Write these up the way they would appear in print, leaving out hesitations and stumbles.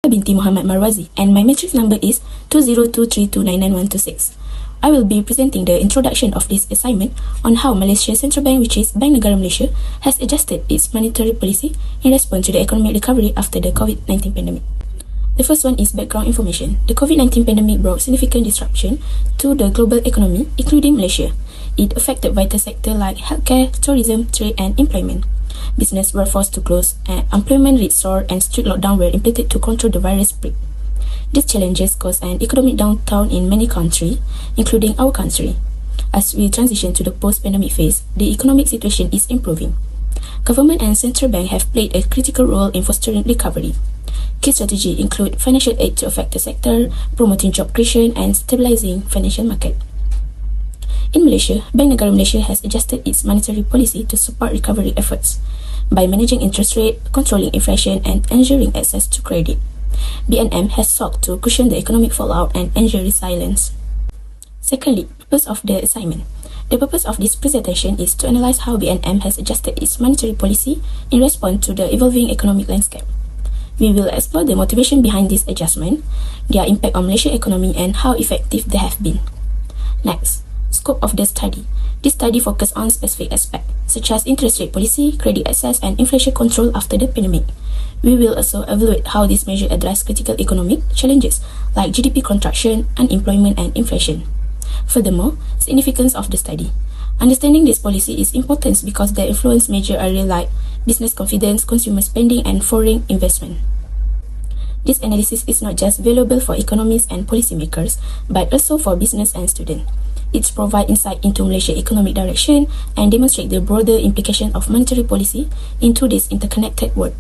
binti Muhammad Marwazi, and my matrix number is 2023299126. I will be presenting the introduction of this assignment on how Malaysia Central Bank, which is Bank Negara Malaysia, has adjusted its monetary policy in response to the economic recovery after the COVID-19 pandemic. The first one is background information. The COVID-19 pandemic brought significant disruption to the global economy, including Malaysia. It affected vital sectors like healthcare, tourism, trade, and employment. Business were forced to close, and employment rate soared, and strict lockdown were implemented to control the virus spread. These challenges caused an economic downturn in many countries, including our country. As we transition to the post-pandemic phase, the economic situation is improving. Government and central bank have played a critical role in fostering recovery. Key strategies include financial aid to affected sector, promoting job creation, and stabilizing financial market. In Malaysia, Bank Negara Malaysia has adjusted its monetary policy to support recovery efforts by managing interest rate, controlling inflation, and ensuring access to credit. BNM has sought to cushion the economic fallout and ensure resilience. Secondly, purpose of the assignment. The purpose of this presentation is to analyze how BNM has adjusted its monetary policy in response to the evolving economic landscape. We will explore the motivation behind this adjustment, their impact on Malaysian economy, and how effective they have been. Next, scope of the study. This study focuses on specific aspects, such as interest rate policy, credit access, and inflation control after the pandemic. We will also evaluate how these measures address critical economic challenges like GDP contraction, unemployment, and inflation. Furthermore, significance of the study. Understanding this policy is important because they influence major areas like business confidence, consumer spending, and foreign investment. This analysis is not just valuable for economists and policymakers, but also for business and students. It provides insight into Malaysia's economic direction and demonstrates the broader implication of monetary policy into this interconnected world.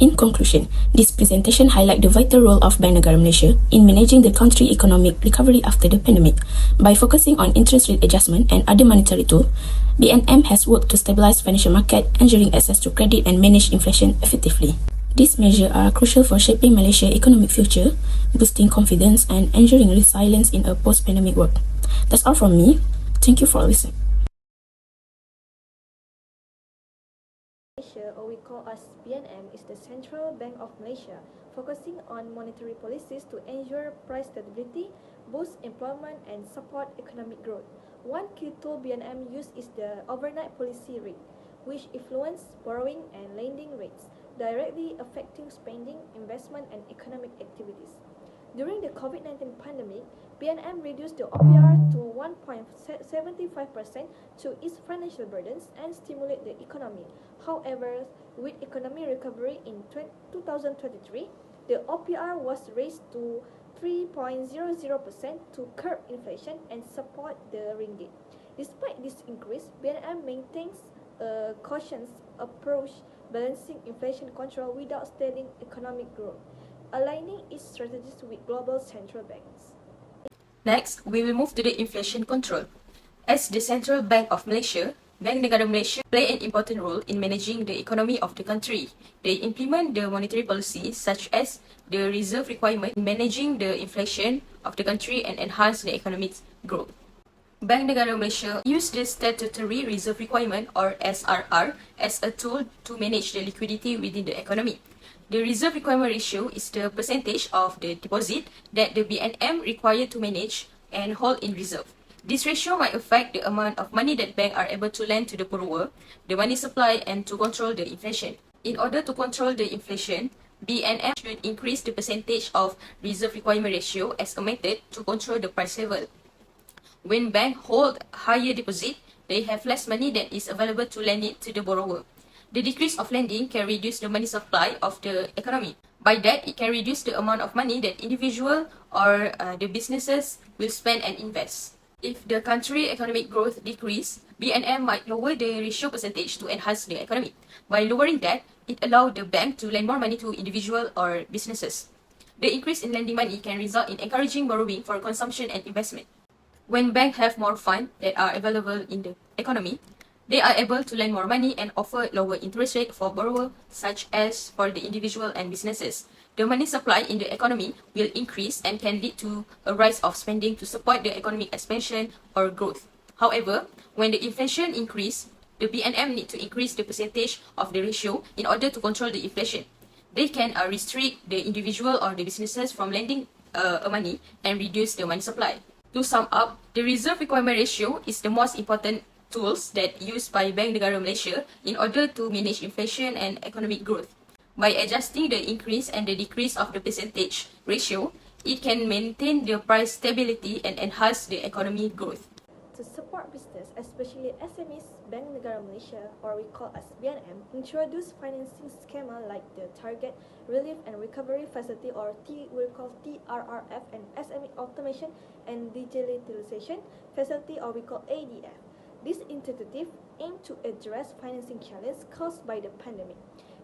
In conclusion, this presentation highlights the vital role of Bank Negara Malaysia in managing the country's economic recovery after the pandemic. By focusing on interest rate adjustment and other monetary tools, BNM has worked to stabilize financial market, ensuring access to credit and manage inflation effectively. These measures are crucial for shaping Malaysia's economic future, boosting confidence, and ensuring resilience in a post-pandemic world. That's all from me. Thank you for listening. Malaysia, or we call us BNM, is the Central Bank of Malaysia, focusing on monetary policies to ensure price stability, boost employment, and support economic growth. One key tool BNM uses is the overnight policy rate, which influences borrowing and lending rates, directly affecting spending, investment, and economic activities. During the COVID-19 pandemic, BNM reduced the OPR to 1.75% to ease financial burdens and stimulate the economy. However, with economic recovery in 2023, the OPR was raised to 3.00% to curb inflation and support the ringgit. Despite this increase, BNM maintains a cautious approach, balancing inflation control without stalling economic growth, aligning its strategies with global central banks. Next, we will move to the inflation control. As the Central Bank of Malaysia, Bank Negara Malaysia play an important role in managing the economy of the country. They implement the monetary policies such as the reserve requirement in managing the inflation of the country and enhance the economic growth. Bank Negara Malaysia use the statutory reserve requirement or SRR as a tool to manage the liquidity within the economy. The reserve requirement ratio is the percentage of the deposit that the BNM required to manage and hold in reserve. This ratio might affect the amount of money that banks are able to lend to the borrower, the money supply, and to control the inflation. In order to control the inflation, BNM should increase the percentage of reserve requirement ratio as a method to control the price level. When banks hold higher deposit, they have less money that is available to lend it to the borrower. The decrease of lending can reduce the money supply of the economy. By that, it can reduce the amount of money that individual or the businesses will spend and invest. If the country economic growth decrease, BNM might lower the ratio percentage to enhance the economy. By lowering that, it allows the bank to lend more money to individual or businesses. The increase in lending money can result in encouraging borrowing for consumption and investment. When banks have more funds that are available in the economy, they are able to lend more money and offer lower interest rate for borrowers, such as for the individual and businesses. The money supply in the economy will increase and can lead to a rise of spending to support the economic expansion or growth. However, when the inflation increases, the BNM need to increase the percentage of the ratio in order to control the inflation. They can restrict the individual or the businesses from lending money and reduce the money supply. To sum up, the reserve requirement ratio is the most important tools that used by Bank Negara Malaysia in order to manage inflation and economic growth. By adjusting the increase and the decrease of the percentage ratio, it can maintain the price stability and enhance the economic growth. To support business, especially SMEs, Bank Negara Malaysia, or we call as BNM, introduced financing schema like the Target Relief and Recovery Facility, or we call TRRF, and SME Automation and Digitalization Facility, or we call ADF. This initiative aimed to address financing challenges caused by the pandemic.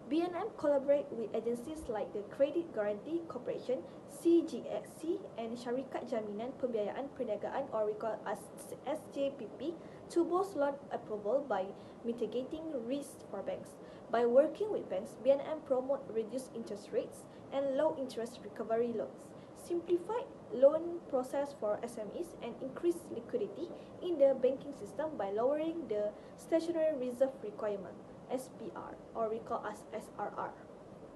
BNM collaborate with agencies like the Credit Guarantee Corporation, CGSC, and Syarikat Jaminan Pembiayaan Perniagaan, or we call as SJPP, to boost loan approval by mitigating risks for banks. By working with banks, BNM promote reduced interest rates and low interest recovery loans, simplified loan process for SMEs, and increased liquidity in the banking system by lowering the stationary reserve requirement. SPR, or we call as SRR.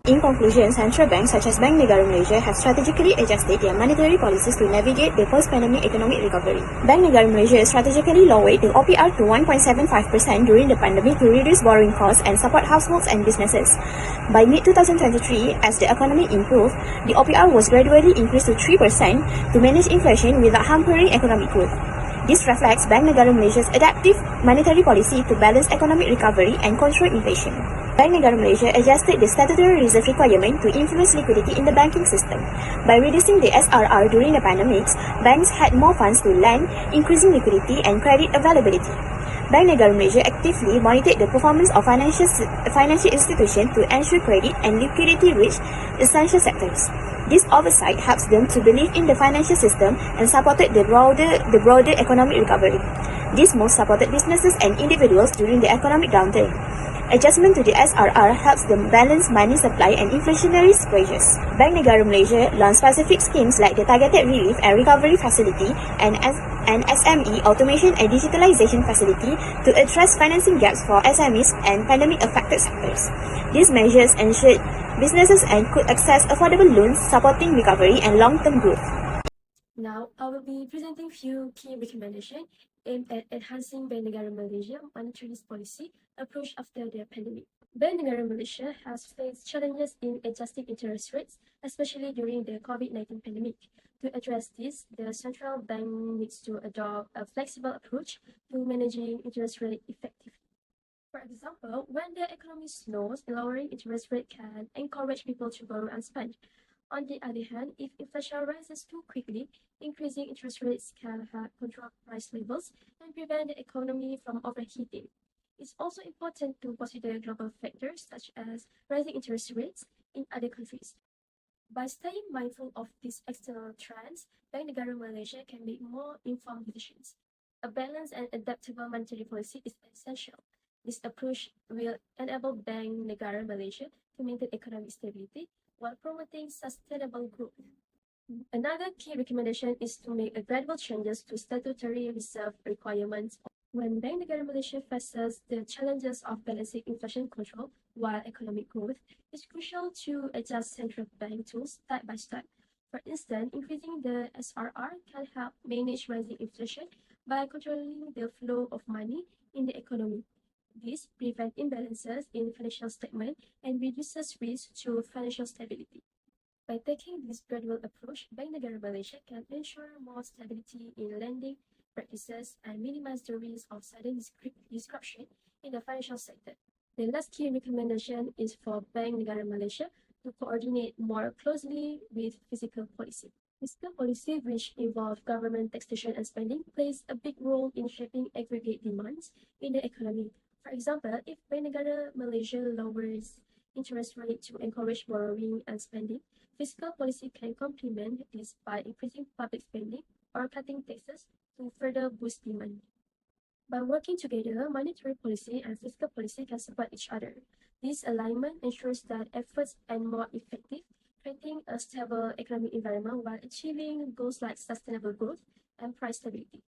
In conclusion, central banks such as Bank Negara Malaysia have strategically adjusted their monetary policies to navigate the post-pandemic economic recovery. Bank Negara Malaysia strategically lowered the OPR to 1.75% during the pandemic to reduce borrowing costs and support households and businesses. By mid-2023, as the economy improved, the OPR was gradually increased to 3% to manage inflation without hampering economic growth. This reflects Bank Negara Malaysia's adaptive monetary policy to balance economic recovery and control inflation. Bank Negara Malaysia adjusted the statutory reserve requirement to influence liquidity in the banking system. By reducing the SRR during the pandemics, banks had more funds to lend, increasing liquidity and credit availability. Bank Negara Malaysia actively monitored the performance of financial institutions to ensure credit and liquidity reach essential sectors. This oversight helps them to believe in the financial system and supported the broader economic recovery. This most supported businesses and individuals during the economic downturn. Adjustment to the SRR helps them balance money supply and inflationary pressures. Bank Negara Malaysia launched specific schemes like the Targeted Relief and Recovery Facility and SME Automation and Digitalization Facility to address financing gaps for SMEs and pandemic-affected sectors. These measures ensured businesses and could access affordable loans, supporting recovery and long-term growth. Now, I will be presenting few key recommendations aimed at enhancing Bank Negara Malaysia monetary policy approach after the pandemic. Bank Negara Malaysia has faced challenges in adjusting interest rates, especially during the COVID-19 pandemic. To address this, the central bank needs to adopt a flexible approach to managing interest rate effectively. For example, when the economy slows, lowering interest rate can encourage people to borrow and spend. On the other hand, if inflation rises too quickly, increasing interest rates can help control price levels and prevent the economy from overheating. It's also important to consider global factors such as rising interest rates in other countries. By staying mindful of these external trends, Bank Negara Malaysia can make more informed decisions. A balanced and adaptable monetary policy is essential. This approach will enable Bank Negara Malaysia to maintain economic stability while promoting sustainable growth. Another key recommendation is to make a gradual changes to statutory reserve requirements. When Bank Negara Malaysia faces the challenges of balancing inflation control while economic growth, it's crucial to adjust central bank tools step by step. For instance, increasing the SRR can help manage rising inflation by controlling the flow of money in the economy. This prevents imbalances in financial statement and reduces risk to financial stability. By taking this gradual approach, Bank Negara Malaysia can ensure more stability in lending practices and minimize the risk of sudden disruption in the financial sector. The last key recommendation is for Bank Negara Malaysia to coordinate more closely with fiscal policy. Fiscal policy, which involves government taxation and spending, plays a big role in shaping aggregate demands in the economy. For example, if Bank Negara Malaysia lowers interest rate to encourage borrowing and spending, fiscal policy can complement this by increasing public spending or cutting taxes to further boost demand. By working together, monetary policy and fiscal policy can support each other. This alignment ensures that efforts are more effective, creating a stable economic environment while achieving goals like sustainable growth and price stability.